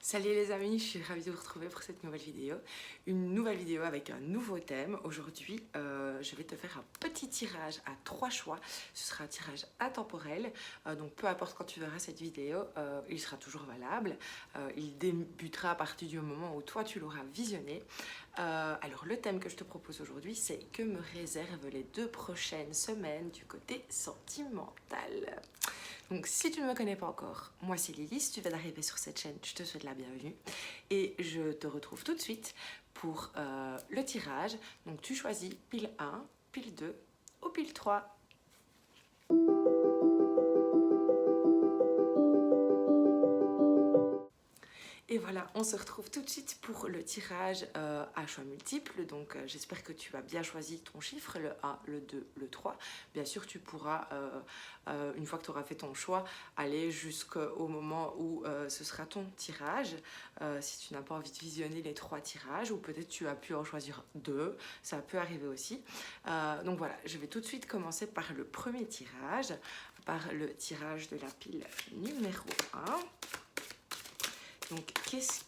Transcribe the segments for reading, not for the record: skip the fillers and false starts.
Salut les amis, je suis ravie de vous retrouver pour cette nouvelle vidéo. Une nouvelle vidéo avec un nouveau thème. Aujourd'hui, je vais te faire un petit tirage à 3 choix. Ce sera un tirage intemporel, donc peu importe quand tu verras cette vidéo, il sera toujours valable. Il débutera à partir du moment où toi tu l'auras visionné. Alors le thème que je te propose aujourd'hui, c'est que me réservent les 2 prochaines semaines du côté sentimental. Donc si tu ne me connais pas encore, moi c'est Lily, si tu viens d'arriver sur cette chaîne, je te souhaite la bienvenue. Et je te retrouve tout de suite pour le tirage. Donc tu choisis pile 1, pile 2 ou pile 3. Et voilà, on se retrouve tout de suite pour le tirage à choix multiples. Donc j'espère que tu as bien choisi ton chiffre, le 1, le 2, le 3. Bien sûr, tu pourras, une fois que tu auras fait ton choix, aller jusqu'au moment où ce sera ton tirage. Si tu n'as pas envie de visionner les 3 tirages, ou peut-être tu as pu en choisir 2, ça peut arriver aussi. Donc voilà, je vais tout de suite commencer par le premier tirage, par le tirage de la pile numéro 1. Donc, qu'est-ce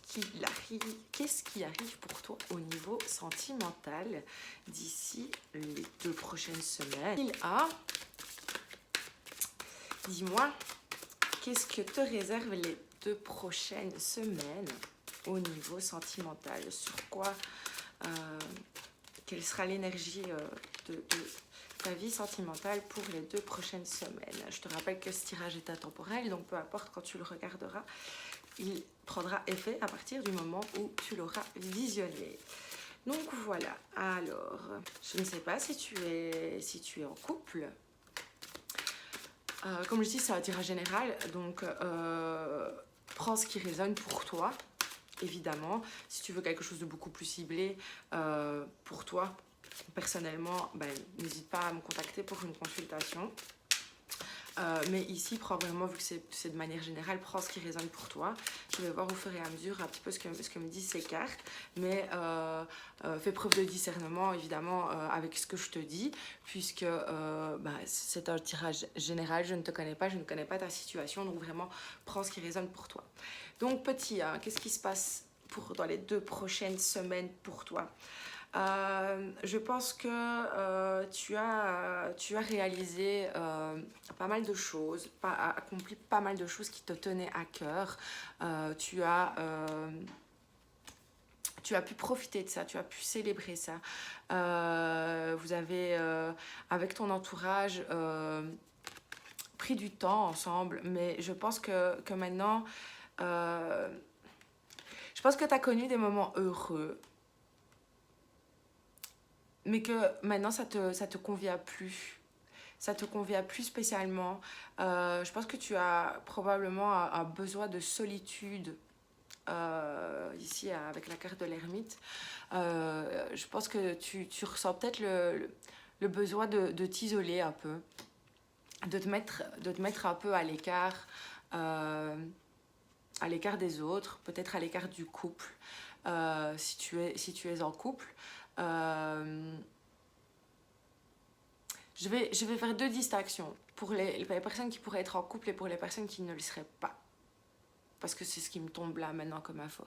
qui arrive pour toi au niveau sentimental d'ici les 2 prochaines semaines? Il a, dis-moi, qu'est-ce que te réservent les 2 prochaines semaines au niveau sentimental? Sur quoi, quelle sera l'énergie de ta vie sentimentale pour les 2 prochaines semaines? Je te rappelle que ce tirage est intemporel, donc peu importe quand tu le regarderas, il prendra effet à partir du moment où tu l'auras visionné. Donc voilà, alors, je ne sais pas si tu es en couple. Comme je dis, c'est un tirage général, donc prends ce qui résonne pour toi, évidemment. Si tu veux quelque chose de beaucoup plus ciblé pour toi, personnellement, n'hésite pas à me contacter pour une consultation. Mais ici, prends vraiment, vu que c'est de manière générale, prends ce qui résonne pour toi. Je vais voir au fur et à mesure un petit peu ce que me disent ces cartes. Mais fais preuve de discernement, évidemment, avec ce que je te dis, puisque c'est un tirage général. Je ne te connais pas, je ne connais pas ta situation. Donc vraiment, prends ce qui résonne pour toi. Donc petit, qu'est-ce qui se passe dans les 2 prochaines semaines pour toi? Je pense que tu as réalisé pas mal de choses, accompli pas mal de choses qui te tenaient à cœur. Tu as pu profiter de ça, tu as pu célébrer ça. Vous avez, avec ton entourage, pris du temps ensemble, mais je pense que maintenant, je pense que tu as connu des moments heureux, mais que maintenant ça te convient plus. Ça te convient plus spécialement. Je pense que tu as probablement un besoin de solitude ici avec la carte de l'ermite. Je pense que tu ressens peut-être le besoin de t'isoler un peu, de te mettre un peu à l'écart des autres, peut-être à l'écart du couple, si tu es en couple. Je vais faire 2 distinctions pour les personnes qui pourraient être en couple et pour les personnes qui ne le seraient pas. Parce que c'est ce qui me tombe là maintenant comme info.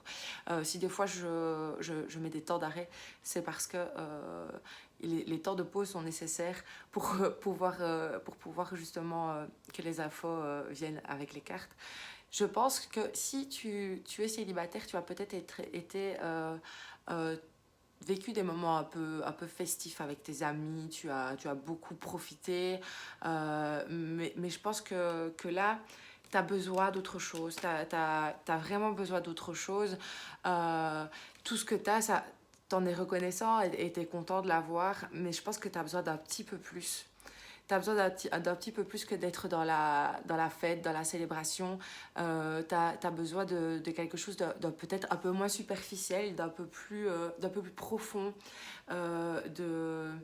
Si des fois je mets des temps d'arrêt, c'est parce que les temps de pause sont nécessaires pour pouvoir justement que les infos viennent avec les cartes. Je pense que si tu es célibataire, tu as peut-être été vécu des moments un peu festifs avec tes amis, tu as beaucoup profité, mais je pense que là, tu as besoin d'autre chose, tu as vraiment besoin d'autre chose. Tout ce que tu as, t'en es reconnaissant et tu es content de l'avoir, mais je pense que tu as besoin d'un petit peu plus. Tu as besoin d'un petit peu plus que d'être dans la fête, dans la célébration. Tu as besoin de quelque chose de peut-être un peu moins superficiel, d'un peu plus profond, d'un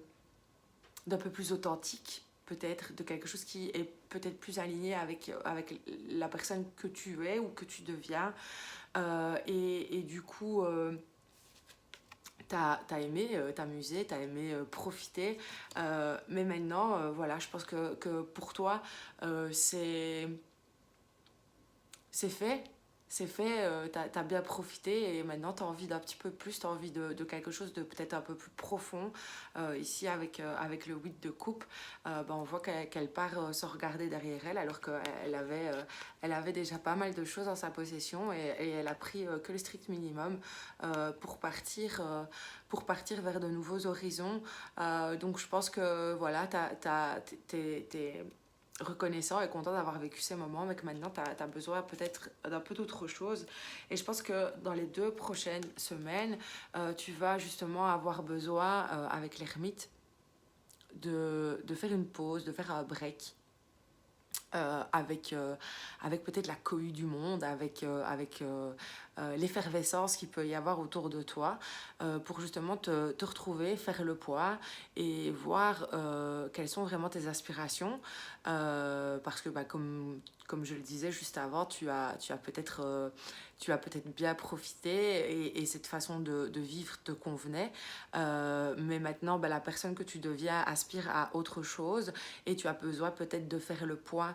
peu plus authentique, peut-être, de quelque chose qui est peut-être plus aligné avec la personne que tu es ou que tu deviens. Et du coup... T'as aimé t'amuser, t'as aimé profiter, mais maintenant, voilà, je pense que pour toi, c'est fait, c'est fait, t'as bien profité et maintenant t'as envie d'un petit peu plus, t'as envie de quelque chose de peut-être un peu plus profond. Ici avec le 8 de coupe, on voit qu'elle part se regarder derrière elle alors elle avait déjà pas mal de choses en sa possession et elle a pris que le strict minimum pour partir vers de nouveaux horizons. Donc je pense que voilà, t'es reconnaissant et content d'avoir vécu ces moments, mais que maintenant tu as besoin peut-être d'un peu d'autre chose. Et je pense que dans les 2 prochaines semaines, tu vas justement avoir besoin, avec l'ermite, de faire une pause, de faire un break. Avec peut-être la cohue du monde, avec l'effervescence qu'il peut y avoir autour de toi, pour justement te retrouver, faire le poids et voir quelles sont vraiment tes aspirations. Parce que comme je le disais juste avant, tu as peut-être bien profité et cette façon de vivre te convenait. Mais maintenant, la personne que tu deviens aspire à autre chose et tu as besoin peut-être de faire le poids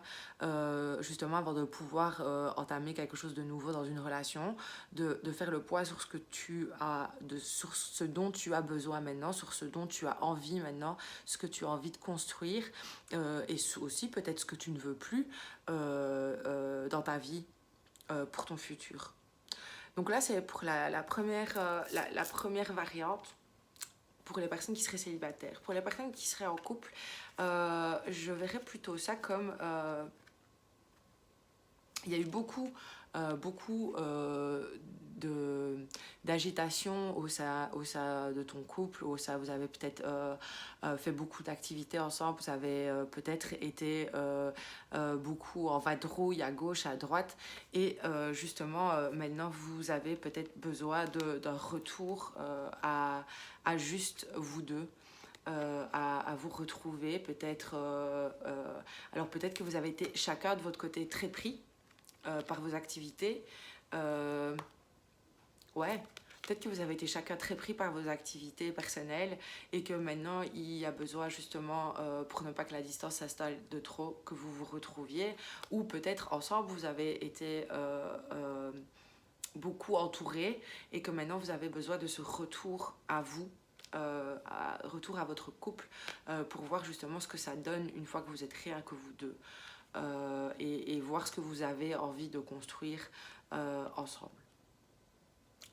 justement avant de pouvoir entamer quelque chose de nouveau dans une relation, de faire le poids sur ce que tu as, sur ce dont tu as besoin maintenant, sur ce dont tu as envie maintenant, ce que tu as envie de construire et aussi peut-être ce que tu ne veux plus dans ta vie pour ton futur. Donc là, c'est pour la première variante pour les personnes qui seraient célibataires. Pour les personnes qui seraient en couple, je verrais plutôt ça comme il y a eu beaucoup d'agitation au sein de ton couple, vous avez peut-être fait beaucoup d'activités ensemble, vous avez peut-être été beaucoup en vadrouille à gauche, à droite, et justement maintenant vous avez peut-être besoin d'un retour à juste vous deux. À vous retrouver peut-être alors peut-être que vous avez été chacun de votre côté très pris par vos activités. Ouais, peut-être que vous avez été chacun très pris par vos activités personnelles et que maintenant il y a besoin justement, pour ne pas que la distance s'installe de trop, que vous vous retrouviez. Ou peut-être ensemble vous avez été beaucoup entourés et que maintenant vous avez besoin de ce retour à vous. Retour à votre couple pour voir justement ce que ça donne une fois que vous êtes rien que vous deux. Et voir ce que vous avez envie de construire ensemble.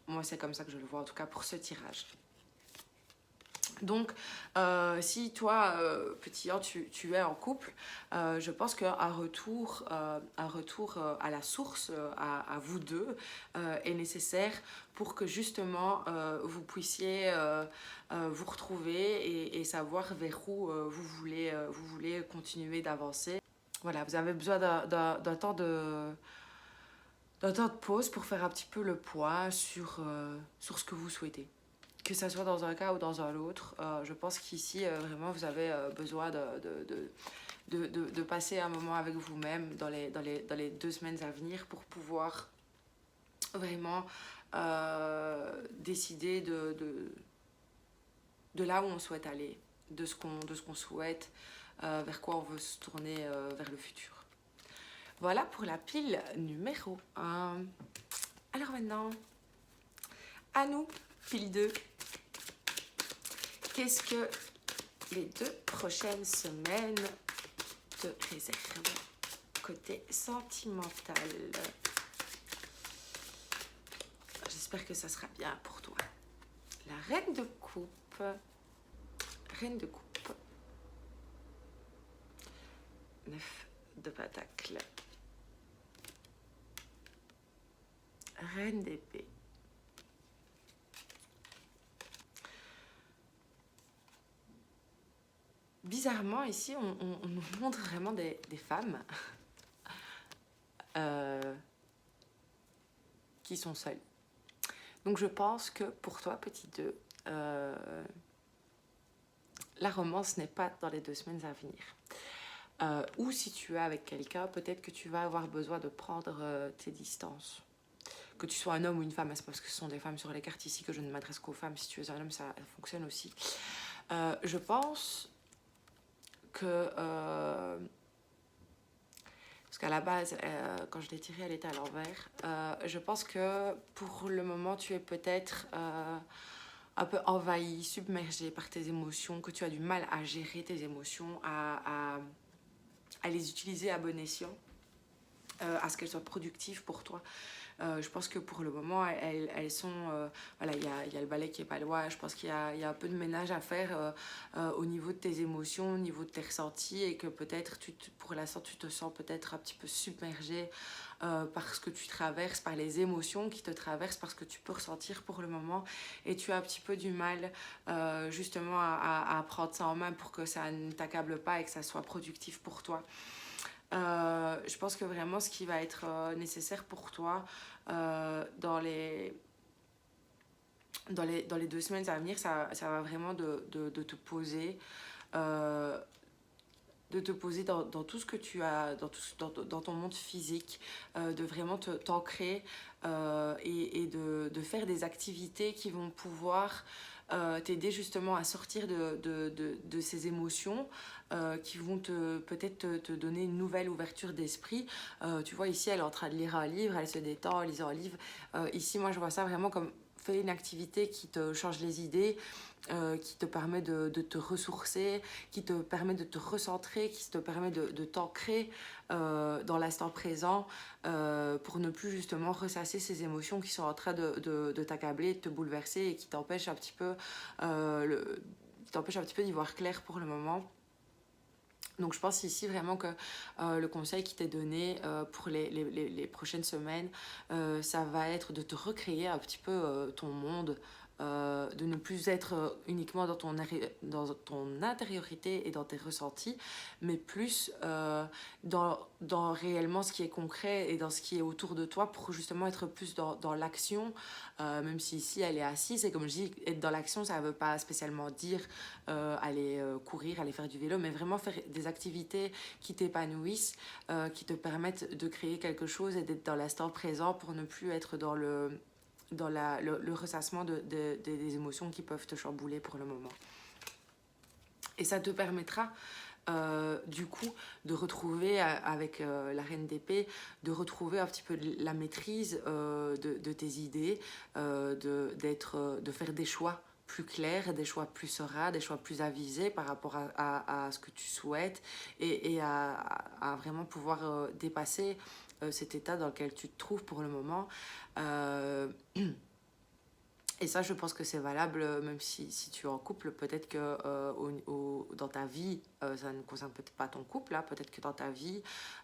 Moi, c'est comme ça que je le vois, en tout cas pour ce tirage. Donc, si toi, petit 1, tu es en couple, je pense qu'un retour à la source, à vous deux, est nécessaire pour que justement vous puissiez vous retrouver et savoir vers où vous voulez continuer d'avancer. Voilà, vous avez besoin d'un temps de pause pour faire un petit peu le poids sur ce que vous souhaitez. Que ça soit dans un cas ou dans un autre, je pense qu'ici, vraiment, vous avez besoin de passer un moment avec vous-même dans les 2 semaines à venir pour pouvoir vraiment décider de là où on souhaite aller, de ce qu'on souhaite, vers quoi on veut se tourner vers le futur. Voilà pour la pile numéro 1. Alors maintenant, à nous, pile 2. Qu'est-ce que les 2 prochaines semaines te réservent côté sentimental? J'espère que ça sera bien pour toi. La reine de coupe. Reine de coupe. 9 de pentacle. Reine d'épée. Bizarrement, ici, on nous montre vraiment des femmes qui sont seules. Donc, je pense que pour toi, petit 2, la romance n'est pas dans les 2 semaines à venir. Ou si tu es avec quelqu'un, peut-être que tu vas avoir besoin de prendre tes distances. Que tu sois un homme ou une femme, c'est parce que ce sont des femmes sur les cartes ici que je ne m'adresse qu'aux femmes. Si tu es un homme, ça fonctionne aussi. Je pense que parce qu'à la base, quand je l'ai tirée, elle était à l'envers. Je pense que pour le moment, tu es peut-être un peu envahi, submergé par tes émotions, que tu as du mal à gérer tes émotions, à les utiliser à bon escient, à ce qu'elles soient productives pour toi. Je pense que pour le moment, elles sont... voilà, il y a le balai qui est pas loin. Je pense qu'il y a un peu de ménage à faire au niveau de tes émotions, au niveau de tes ressentis, et que peut-être, pour l'instant, tu te sens peut-être un petit peu submergé par ce que tu traverses, par les émotions qui te traversent, parce que tu peux ressentir pour le moment, et tu as un petit peu du mal justement à prendre ça en main pour que ça ne t'accable pas et que ça soit productif pour toi. Je pense que vraiment ce qui va être nécessaire pour toi dans les 2 semaines à venir, ça va vraiment de te poser, euh, dans tout ce que tu as, dans ton monde physique, de vraiment t'ancrer et de faire des activités qui vont pouvoir t'aider justement à sortir de ces émotions qui vont peut-être te donner une nouvelle ouverture d'esprit. Tu vois, ici, elle est en train de lire un livre, elle se détend en lisant un livre. Ici, moi, je vois ça vraiment comme fais une activité qui te change les idées, qui te permet de te ressourcer, qui te permet de te recentrer, qui te permet de t'ancrer dans l'instant présent pour ne plus justement ressasser ces émotions qui sont en train de t'accabler, de te bouleverser et qui t'empêchent un petit peu d'y voir clair pour le moment. Donc je pense ici vraiment que le conseil qui t'est donné pour les prochaines semaines, ça va être de te recréer un petit peu ton monde, de ne plus être uniquement dans ton intériorité et dans tes ressentis, mais plus dans réellement ce qui est concret et dans ce qui est autour de toi pour justement être plus dans l'action, même si ici elle est assise. Et comme je dis, être dans l'action, ça ne veut pas spécialement dire aller courir, aller faire du vélo, mais vraiment faire des activités qui t'épanouissent, qui te permettent de créer quelque chose et d'être dans l'instant présent pour ne plus être dans le ressassement des émotions qui peuvent te chambouler pour le moment. Et ça te permettra du coup de retrouver avec la reine d'épée, de retrouver un petit peu la maîtrise de tes idées, de faire des choix plus clairs, des choix plus sereins, des choix plus avisés par rapport à ce que tu souhaites, et à vraiment pouvoir dépasser cet état dans lequel tu te trouves pour le moment. Et ça, je pense que c'est valable, même si tu es en couple. Peut-être que dans ta vie, ça ne concerne peut-être pas ton couple, là. Peut-être que dans ta vie,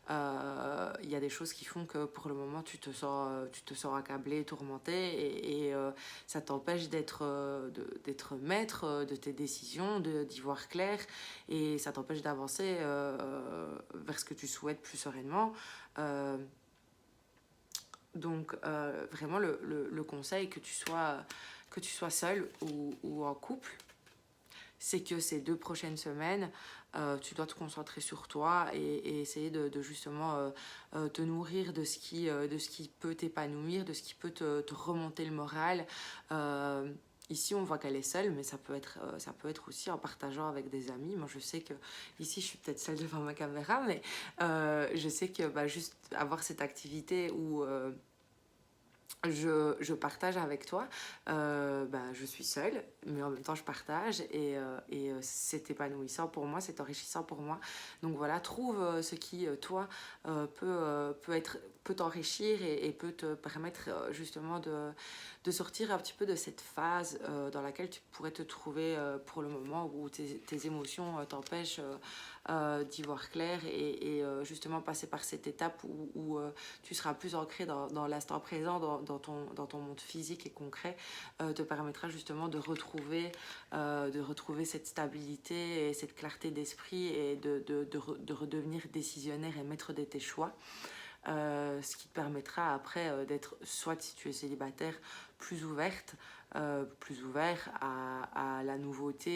il y a des choses qui font que pour le moment, tu te sens accablé, tourmenté, et ça t'empêche d'être maître de tes décisions, d'y voir clair, et ça t'empêche d'avancer vers ce que tu souhaites plus sereinement. Donc vraiment le conseil, que tu sois seul ou en couple, c'est que ces 2 prochaines semaines, tu dois te concentrer sur toi et essayer de justement te nourrir de ce qui peut t'épanouir, de ce qui peut te remonter le moral. Ici, on voit qu'elle est seule, mais ça peut être aussi en partageant avec des amis. Moi, je sais que ici, je suis peut-être seule devant ma caméra, mais je sais que juste avoir cette activité où je partage avec toi, je suis seule, mais en même temps je partage, et c'est épanouissant pour moi, c'est enrichissant pour moi. Donc voilà, trouve ce qui, toi, peut t'enrichir et peut te permettre justement de sortir un petit peu de cette phase dans laquelle tu pourrais te trouver pour le moment, où tes émotions t'empêchent d'y voir clair, et justement passer par cette étape où tu seras plus ancré dans l'instant présent, dans ton monde physique et concret, te permettra justement de retrouver cette stabilité et cette clarté d'esprit, et de redevenir décisionnaire et maître de tes choix. Ce qui te permettra après d'être, soit si tu es célibataire, plus ouvert à la nouveauté,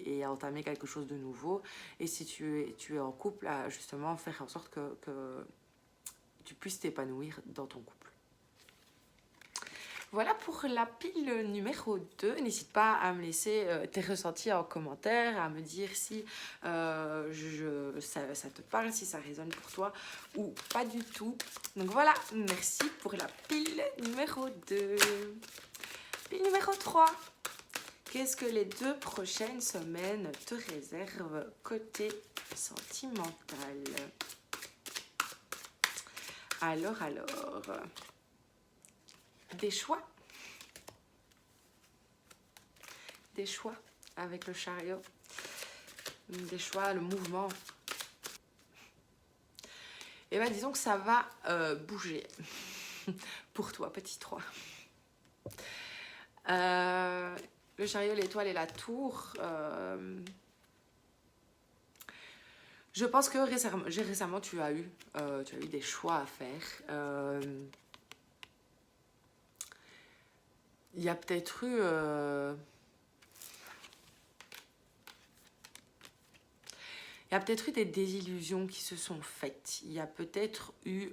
et à entamer quelque chose de nouveau. Et si tu es en couple, à justement faire en sorte que tu puisses t'épanouir dans ton couple. Voilà pour la pile numéro 2. N'hésite pas à me laisser tes ressentis en commentaire, à me dire si ça te parle, si ça résonne pour toi ou pas du tout. Donc voilà, merci pour la pile numéro 2. Pile numéro 3. Qu'est-ce que les 2 prochaines semaines te réservent côté sentimental? Alors, des choix avec le chariot, des choix, le mouvement. Et bien disons que ça va bouger pour toi, petit 3. Le chariot, l'étoile et la tour. Je pense que récemment tu as eu des choix à faire. Il y a peut-être eu... il y a peut-être eu des désillusions qui se sont faites. Il y a peut-être eu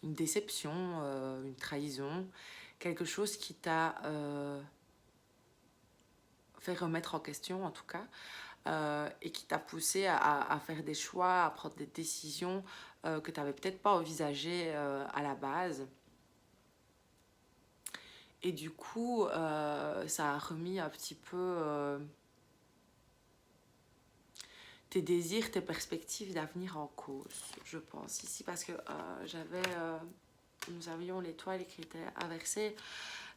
une déception, une trahison, quelque chose qui t'a fait remettre en question en tout cas, et qui t'a poussé à faire des choix, à prendre des décisions que tu n'avais peut-être pas envisagées à la base. Et du coup, ça a remis un petit peu tes désirs, tes perspectives d'avenir en cause, je pense. Ici, parce que nous avions l'étoile et critères inversés.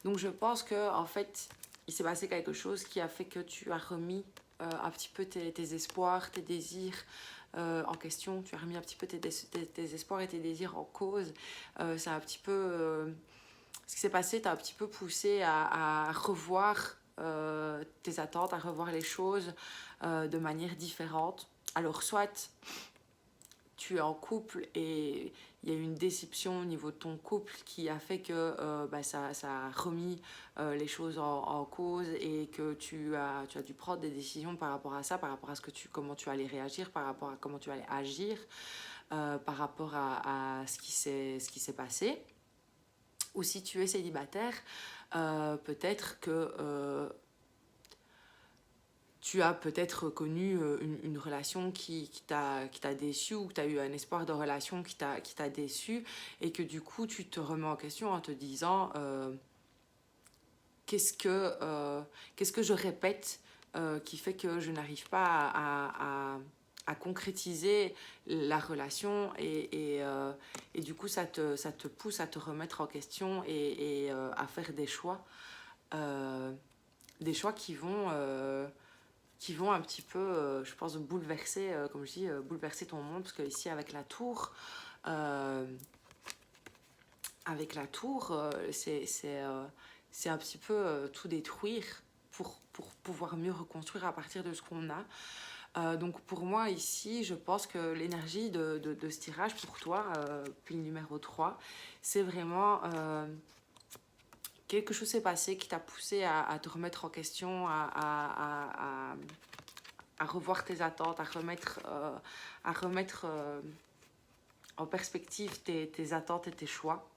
Donc, je pense que en fait, il s'est passé quelque chose qui a fait que tu as remis un petit peu tes espoirs, tes désirs en question. Tu as remis un petit peu tes espoirs et tes désirs en cause. C'est un petit peu... ce qui s'est passé t'a un petit peu poussé à revoir tes attentes, à revoir les choses de manière différente. Alors, soit tu es en couple et il y a eu une déception au niveau de ton couple qui a fait que ça a remis les choses en cause et que tu as dû prendre des décisions par rapport à ça, par rapport à comment tu allais réagir, par rapport à comment tu allais agir, par rapport à ce qui s'est passé. Ou si tu es célibataire, peut-être que tu as peut-être connu une relation qui t'a déçu, ou que tu as eu un espoir de relation qui t'a déçu, et que du coup tu te remets en question en te disant qu'est-ce que je répète qui fait que je n'arrive pas à concrétiser la relation, et du coup ça te pousse à te remettre en question et à faire des choix qui vont un petit peu, je pense, bouleverser, comme je dis, bouleverser ton monde, parce que ici avec la tour, c'est un petit peu tout détruire pour pouvoir mieux reconstruire à partir de ce qu'on a. Donc pour moi ici, je pense que l'énergie de ce tirage pour toi, pile numéro 3, c'est vraiment... quelque chose s'est passé qui t'a poussé à te remettre en question, à revoir tes attentes, à remettre en perspective tes attentes et tes choix,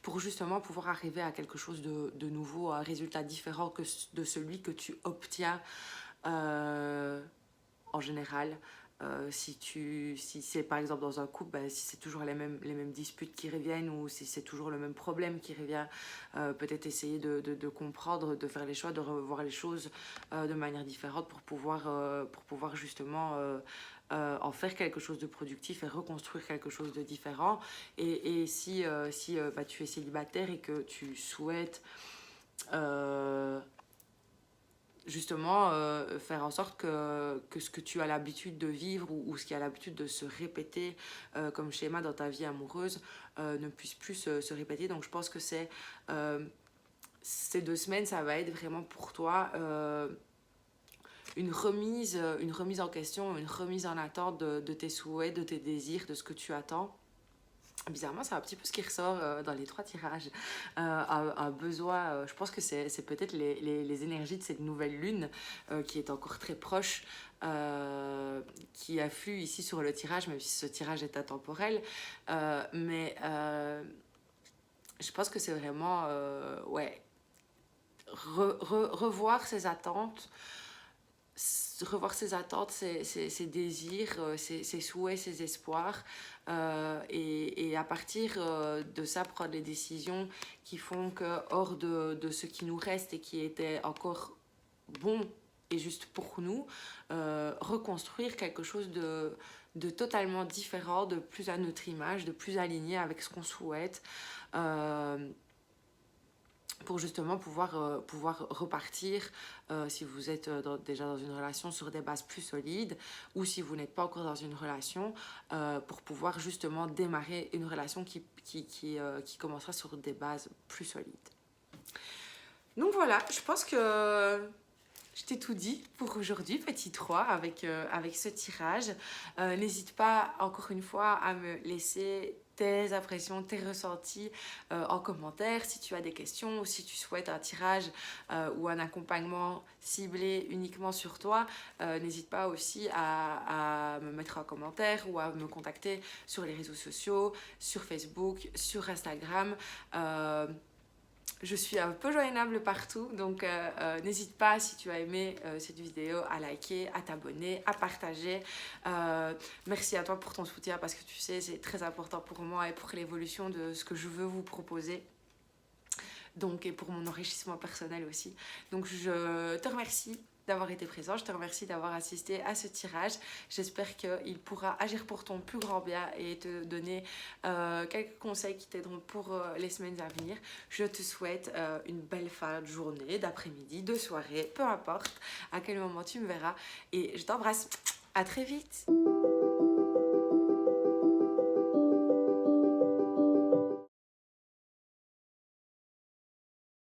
pour justement pouvoir arriver à quelque chose de nouveau, un résultat différent de celui que tu obtiens en général. Si c'est par exemple dans un couple, si c'est toujours les mêmes disputes qui reviennent, ou si c'est toujours le même problème qui revient, peut-être essayer de comprendre, de faire les choix, de revoir les choses de manière différente pour pouvoir justement en faire quelque chose de productif et reconstruire quelque chose de différent. Et si tu es célibataire et que tu souhaites justement faire en sorte que ce que tu as l'habitude de vivre, ou ce qui a l'habitude de se répéter comme schéma dans ta vie amoureuse, ne puisse plus se répéter. Donc je pense que ces 2 semaines, ça va être vraiment pour toi une remise en question, une remise en attente de tes souhaits, de tes désirs, de ce que tu attends. Bizarrement, c'est un petit peu ce qui ressort dans les 3 tirages. Un besoin, je pense que c'est peut-être les énergies de cette nouvelle lune qui est encore très proche, qui afflue ici sur le tirage, même si ce tirage est intemporel. Mais je pense que c'est vraiment, ouais, revoir ses attentes, ses désirs, ses souhaits, ses espoirs, et à partir de ça prendre les décisions qui font que hors de ce qui nous reste et qui était encore bon et juste pour nous, reconstruire quelque chose de totalement différent, de plus à notre image, de plus aligné avec ce qu'on souhaite. Pour justement pouvoir repartir si vous êtes déjà dans une relation sur des bases plus solides, ou si vous n'êtes pas encore dans une relation, pour pouvoir justement démarrer une relation qui commencera sur des bases plus solides. Donc voilà, je pense que je t'ai tout dit pour aujourd'hui, petit 3, avec ce tirage. N'hésite pas, encore une fois, à me laisser tes impressions, tes ressentis en commentaire. Si tu as des questions ou si tu souhaites un tirage ou un accompagnement ciblé uniquement sur toi, n'hésite pas aussi à me mettre en commentaire ou à me contacter sur les réseaux sociaux, sur Facebook, sur Instagram. Je suis un peu joignable partout, donc n'hésite pas, si tu as aimé cette vidéo, à liker, à t'abonner, à partager. Merci à toi pour ton soutien, parce que tu sais, c'est très important pour moi et pour l'évolution de ce que je veux vous proposer. Donc, et pour mon enrichissement personnel aussi. Donc je te remercie d'avoir été présent, je te remercie d'avoir assisté à ce tirage. J'espère qu'il pourra agir pour ton plus grand bien et te donner quelques conseils qui t'aideront pour les semaines à venir. Je te souhaite une belle fin de journée, d'après-midi, de soirée, peu importe à quel moment tu me verras. Et je t'embrasse. À très vite.